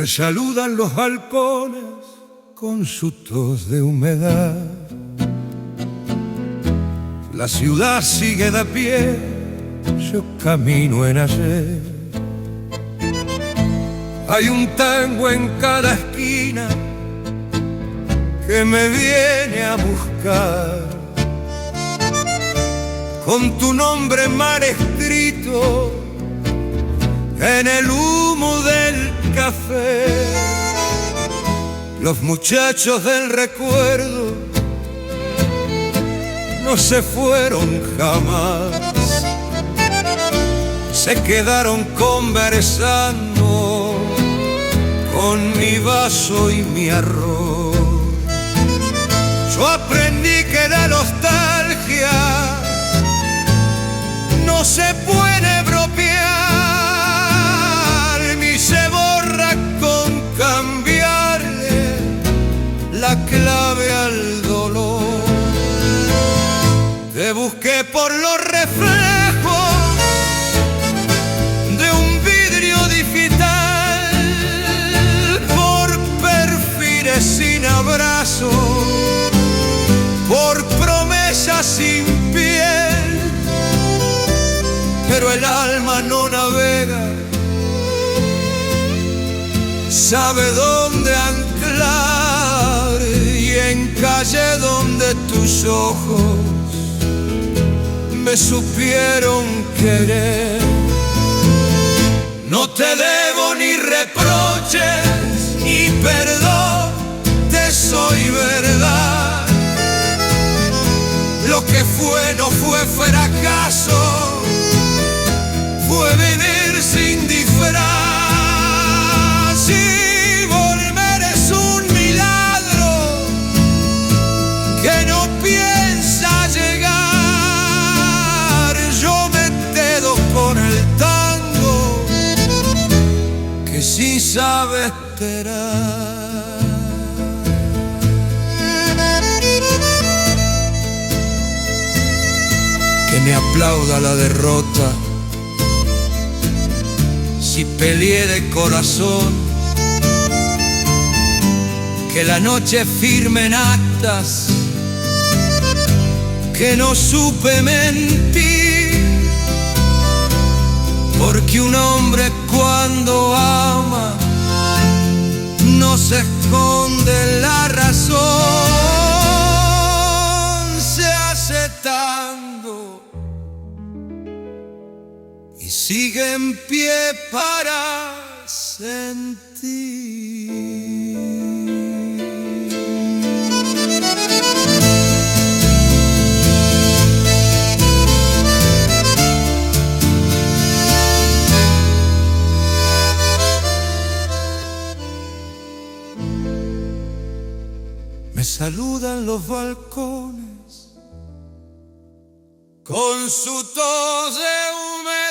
Me saludan los halcones con su tos de humedad. La ciudad sigue de pie, yo camino en ayer. Hay un tango en cada esquina que me viene a buscar, con tu nombre mal escrito en el humo del café. Los muchachos del recuerdo no se fueron jamás, se quedaron conversando con mi vaso y mi arroz. Yo aprendí que la nostalgia no se puede bromear, ni se borra con cambiarle la clave al dolor. Te busqué por los reflejos de un vidrio digital, por perfiles sin abrazo, por promesas sin piel, pero el alma no navega, sabe dónde anclar, y en calle donde tus ojos me supieron querer. No te debo ni reproches ni perdón, te soy verdad. Lo que fue no fue fracaso, fue vivir sin disfraz. Y volver es un milagro que no piensa llegar. Yo me quedo con el tango que sí sabe esperar. Que me aplauda la derrota si peleé de corazón, que la noche firme en actas que no supe mentir, porque un hombre cuando ama no se esconde la razón, se hace tango y sigue en pie para sentir. Me saludan los balcones con su tos de humedad.